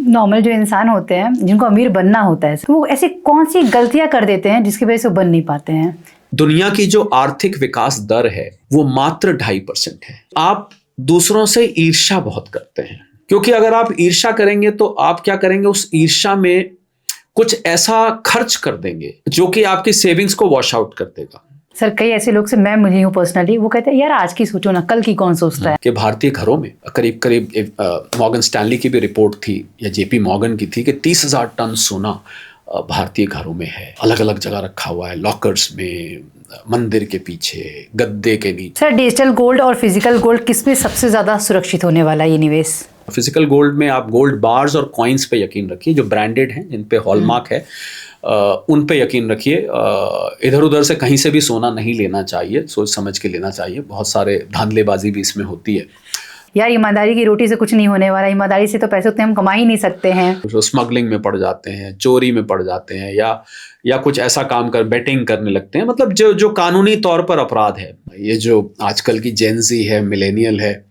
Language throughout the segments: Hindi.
नॉर्मल जो इंसान होते हैं जिनको अमीर बनना होता है, तो वो ऐसी कौन सी गलतियां कर देते हैं जिसकी वजह से वो बन नहीं पाते हैं? दुनिया की जो आर्थिक विकास दर है वो मात्र 2.5% है। आप दूसरों से ईर्ष्या बहुत करते हैं, क्योंकि अगर आप ईर्ष्या करेंगे तो आप क्या करेंगे, उस ईर्ष्या में कुछ ऐसा खर्च कर देंगे जो कि आपकी सेविंग्स को वॉश आउट कर देगा। सर, कई ऐसे लोग से मैं मिली हूँ पर्सनली, वो कहते हैं यार आज की सोचो ना, कल की कौन सोचता है। कि भारतीय घरों में करीब करीब मॉर्गन स्टैनली की भी रिपोर्ट थी या जेपी मॉर्गन की थी कि 30,000 टन सोना भारतीय घरों में है, अलग अलग जगह रखा हुआ है, लॉकर्स में, मंदिर के पीछे, गद्दे के नीचे। सर, डिजिटल गोल्ड और फिजिकल गोल्ड किस में सबसे ज्यादा सुरक्षित होने वाला है ये निवेश? फिजिकल गोल्ड में आप गोल्ड बार्स और कॉइन्स पे यकीन रखिए, जो ब्रांडेड हैं, जिन पे हॉलमार्क है, उन पे यकीन रखिए। इधर उधर से कहीं से भी सोना नहीं लेना चाहिए, सोच समझ के लेना चाहिए। बहुत सारे धांधलेबाजी भी इसमें होती है। यार ईमानदारी की रोटी से कुछ नहीं होने वाला, ईमानदारी से तो पैसे उतने हम कमा ही नहीं सकते हैं। जो स्मगलिंग में पड़ जाते हैं, चोरी में पड़ जाते हैं, या कुछ ऐसा काम कर बेटिंग करने लगते हैं, मतलब जो कानूनी तौर पर अपराध है। ये जो आजकल की जेनजी है, मिलेनियल है,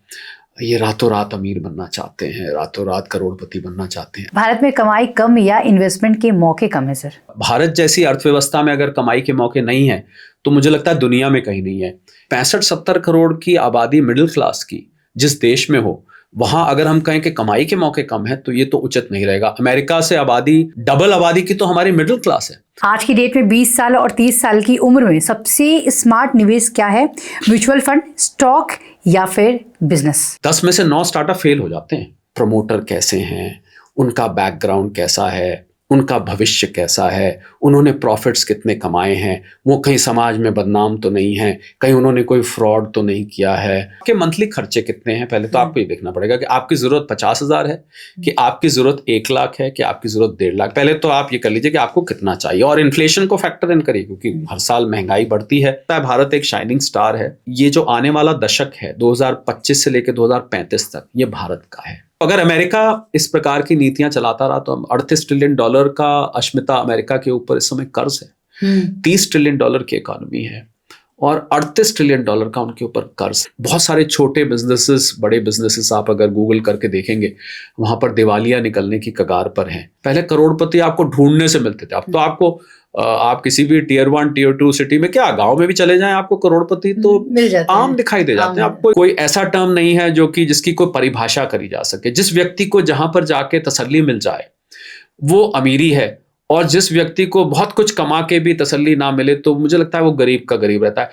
ये रातों रात अमीर बनना चाहते हैं, रातों रात करोड़पति बनना चाहते हैं। भारत में कमाई कम या इन्वेस्टमेंट के मौके कम है सर? भारत जैसी अर्थव्यवस्था में अगर कमाई के मौके नहीं है तो मुझे लगता है दुनिया में कहीं नहीं है। 65-70 करोड़ की आबादी मिडिल क्लास की जिस देश में हो, वहां अगर हम कहें कि कमाई के मौके कम है तो ये तो उचित नहीं रहेगा। अमेरिका से आबादी, डबल आबादी की तो हमारी मिडिल क्लास है। आज की डेट में 20 साल और 30 साल की उम्र में सबसे स्मार्ट निवेश क्या है? म्यूचुअल फंड, स्टॉक या फिर बिजनेस? 10 में से 9 स्टार्टअप फेल हो जाते हैं। प्रमोटर कैसे हैं, उनका बैकग्राउंड कैसा है, उनका भविष्य कैसा है, उन्होंने प्रॉफिट्स कितने कमाए हैं, वो कहीं समाज में बदनाम तो नहीं है, कहीं उन्होंने कोई फ्रॉड तो नहीं किया है, कि मंथली खर्चे कितने हैं। पहले तो आपको ये देखना पड़ेगा कि आपकी ज़रूरत 50,000 है, कि आपकी ज़रूरत 1 लाख है, कि आपकी ज़रूरत 1.5 लाख। पहले तो आप ये कर लीजिए कि आपको कितना चाहिए, और इन्फ्लेशन को फैक्टर इन करिए, क्योंकि हर साल महंगाई बढ़ती है। भारत एक शाइनिंग स्टार है। ये जो आने वाला दशक है 2025 से लेकर 2035 तक, ये भारत का है। अगर अमेरिका इस प्रकार की नीतियां चलाता रहा तो $38 ट्रिलियन का अश्मिता अमेरिका के ऊपर इस समय कर्ज है। $30 ट्रिलियन की इकोनॉमी है और $38 ट्रिलियन का उनके ऊपर कर्ज। बहुत सारे छोटे बिजनेसेस, बड़े बिजनेसेस आप अगर गूगल करके देखेंगे, वहां पर दिवालिया निकलने की कगार पर हैं। पहले करोड़पति आपको ढूंढने से मिलते थे, अब तो आपको आप किसी भी टियर 1 टियर 2 सिटी में, क्या गांव में भी चले जाएं, आपको करोड़पति तो आम दिखाई दे जाते हैं। आपको कोई ऐसा टर्म नहीं है जो कि जिसकी कोई परिभाषा करी जा सके। जिस व्यक्ति को जहां पर जाके तसल्ली मिल जाए वो अमीरी है, और जिस व्यक्ति को बहुत कुछ कमा के भी तसल्ली ना मिले तो मुझे लगता है वो गरीब का गरीब रहता है।